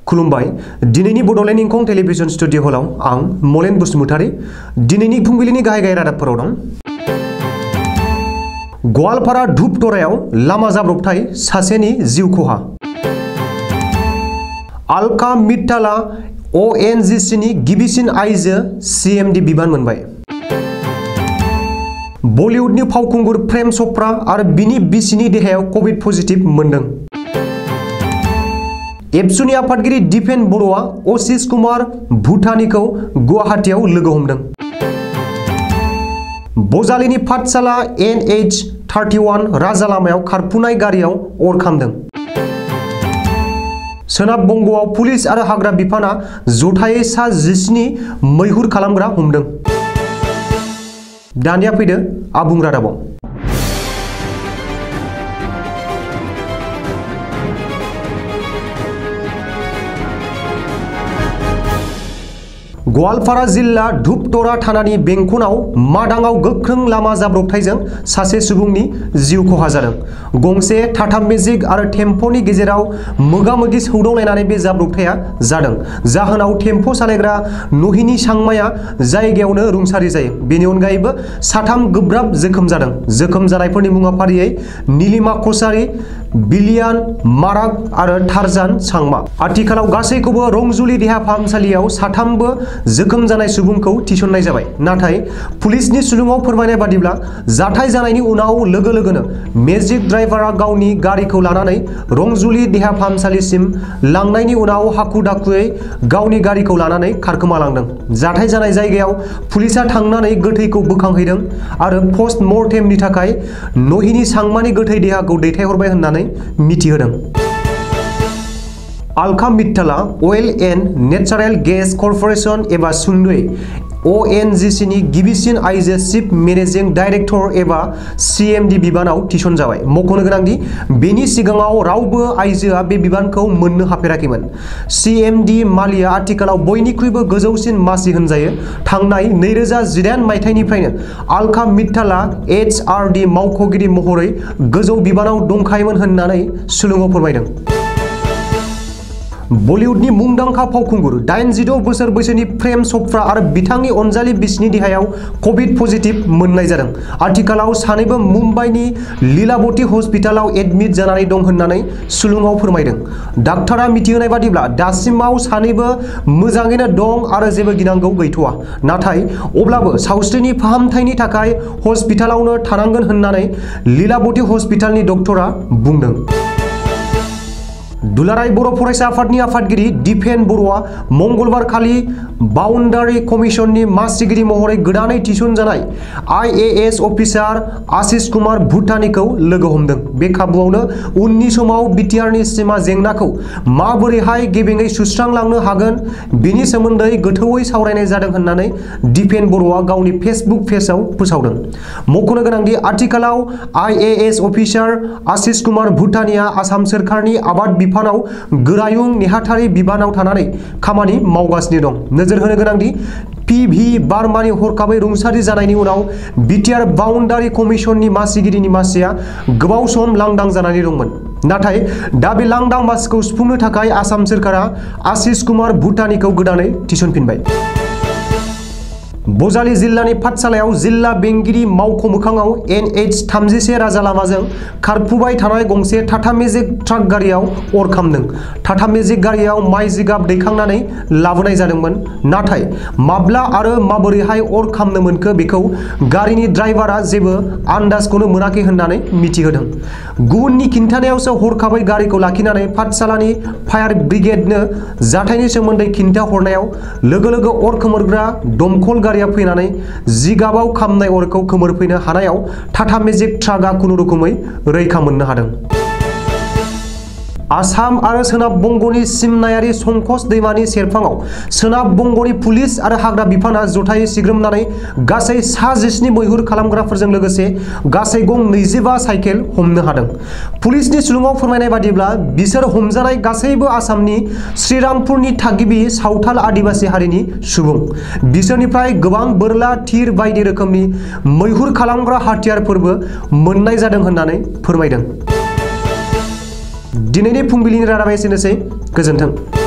खुलुमबाय दिनैनि Bodoland इंखं television studio हलाव आं मलेन बसुमतारी दिनैनि फुंबिलिनि गाहाय रादाबफोराव दं। गवालपारा धुपतरायाव लामा जाब्रबथाय सासेनि जिउ खहा। अलका मित्ताला ONGCनि गिबिसिन आइजो CMD बिबान मोनबाय। बलिउडनि फावखुंगुर प्रेम चोपड़ा आरो बिनि बिसिनि देहायाव कभिड पजिटिभ मोनदों। एबसुनि आफादगिरि दिपेन बर'आ आशीष कुमार भुटानीखौ गुवाहाटीआव लोगो हमदों। बजालिनि पाठशाला NH31 राजा लामायाव खारफुनाय गारियाव अर खामदों। सोनाब बंगआव पुलिस आरो हाग्रा बिफाना जथायै सा 17 मैहुर खालामग्रा हमदों। दानिया फैदो आबुं रादाबाव। गवालपारा जिल्ला धुपतरा थानानि बेंखनाव मादाङाव गोख्रों लामा जाब्रबथायजों सासे सुबुंनि जिउ खहा जादों। गंसे टाटा मेजिक आरो टेम्प'नि गेजेराव मोगा-मोगि सौदावलायनानै बे जाब्रबथाया जादों। जाहोनाव टेम्प' सालायग्रा नहिनी सांमाया जायगायावनो रुंसारि जायो। बेनि अनगायैबो साथाम गोब्राब जोखोम जादों। जोखोम जानायफोरनि मुङा फारियै नीलिमा कछारी, बिलियान माराग आरो टारजान सांमा। आथिखालाव गासैखौबो रंजुली देहा फाहामसालियाव साथामबो जोखोम जानाय सुबुंखौ थिसननाय जाबाय। नाथाय पुलिसनि सुलुङाव फोरमायनाय बादिब्ला जाथाय जानायनि उनाव लोगो लोगोनो मेजिक ड्राइभारा गावनि गारिखौ लानानै रंजुली देहा फाहामसालिसिम लांनायनि उनाव हाखु-दाखुयै गावनि गारिखौ लानानै खारखोमालांदों। जाथाय जानाय जायगायाव पुलिसा थांनानै गोथैखौ बोखांहैदों आरो पस्ट मर्टेमनि थाखाय नहिनी सांमानि गोथै देहाखौ दैथायहरबाय होननानै मिथिहोदों। अलका मित्ताला अइल एन्ड नेचारेल गेस कर्परेसन एबा सुंदयै ONGCनि गिबिसिन आइजो चिफ मेनेजिं डाइरेक्टर एबा CMD बिबानाव थिसनजाबाय। मख'नो गोनांदि बेनि सिगाङाव रावबो आइजोआ बे बिबानखौ मोननो हाफेराखैमोन। CMD मालिया आथिखालाव बयनिख्रुइबो गोजौसिन मासि होनजायो। थांनाय 2018 मायथाइनिफ्रायनो अलका मित्ताला HRD मावख'गिरि महरै गोजौ बिबानाव दंखायोमोन होननानै सुलुङाव फोरमायदों। बलिउडनि मुंदांखा फावखुंगुर 86 बोसोर बैसोनि प्रेम चोपड़ा आरो बिथांनि अनजालि बिसिनि देहायाव कभिड पजिटिभ मोननाय जादों। आथिखालाव सानैबो मुम्बाइनि लीलावती हस्पिटालाव एडमिट जानानै दं होननानै सुलुङाव फोरमायदों। डाक्टारा मिथिहोनाय बादिब्ला दासिमाव सानैबो मोजाङैनो दं आरो जेबो गिनांगौ गैथ'आ। नाथाय अब्लाबो सावस्रिनि फाहामथायनि थाखाय हस्पिटालावनो थानांगोन होननानै लीलावती हस्पिटालनि डक्टरा बुंदों। दुलाराय बर' फरायसा आफादनि आफादगिरि दिपेन बर'आ मंगलबार खालि बाउन्डारि कमिसननि मासिगिरि महरै गोदानै थिसनजानाय IAS अफिसार आशीष कुमार भुटानीखौ लोगो हमदों। बे खाबुआवनो उननि समाव बिटिआरनि सिमा जेंनाखौ माबोरैहाय गेबेङै सुस्रांलांनो हागोन बेनि सोमोन्दै गोथौवै सावरायनाय जादों होननानै दिपेन बर'आ गावनि फेसबुक पेजआव फोसावदों। मख'नो गोनांदि आथिखालाव IAS अफिसार आशीष कुमार भुटानीआ आसाम सोरखारनि आबाद बिफानाव गोरायुं नेहाथारि बिबानाव थानानै खामानि मावगासिनो दं। नोजोर होनो गोनांदि PV बार्मानि हरखाबै रुंसारि जानायनि उनाव बिटिआर बाउन्डारि कमिसननि मासिगिरिनि मासिया गोबाव सम लांदां जानानै दंमोन। नाथाय दा बे लांदां मासिखौ सुफुंनो थाखाय आसाम सोरखारा आशीष कुमार भुटानीखौ गोदानै थिसनफिनबाय। बजालि जिल्लानि पाठशालायाव जिल्ला बेंगिरि मावख' मोखाङाव NH31 राजा लामाजों खारफुबाय थानाय गंसे टाटा मेजिक ट्राक गारियाव अर खामदों। टाटा मेजिक गारियाव माइ जिगाब दैखांनानै लाबोनाय जादोंमोन। नाथाय माब्ला आरो माबोरैहाय अर खामनो मोनखो बेखौ गारिनि ड्राइभारा जेबो आन्दाजखौनो मोनाखै होननानै मिथिहोदों। गुबुननि खिन्थानायावसो हरखाबै गारिखौ लाखिनानै पाठशालानि फायार ब्रिगेडनो जाथायनि सोमोन्दै खिन्थाहरनायाव लोगो लोगो अर खोमोरग्रा दमखल गारिया फैनानै जिगाबाव खामनाय अरखौ खोमोरफैनो हानायाव टाटा मेजिक ट्राकआ खुनुरुखुमै रैखा मोननो हादों। आसाम आरो सोनाब बंगनि सिमनायारि संकस दैमानि सेरफाङाव सोनाब बंगनि पुलिस आरो हाग्रा बिफाना जथायै सिग्रोमनानै गासै सा 17 मैहुर खालामग्राफोरजों लोगोसे गासै गं 25 साइकेल हमनो हादों। पुलिसनि सुलुङाव फोरमायनाय बादिब्ला बिसोर हमजानाय गासैबो आसामनि श्रीरामपुरनि थागिबि सावथाल आदिबासि हारिनि सुबुं। बिसोरनिफ्राय गोबां बोरला थिर बायदि रोखोमनि मैहुर खालामग्रा हाथियारफोरबो मोननाय जादों होननानै फोरमायदों। दिनैनि फुंबिलिनि रादाबा एसेनोसै। गोजोन्थों।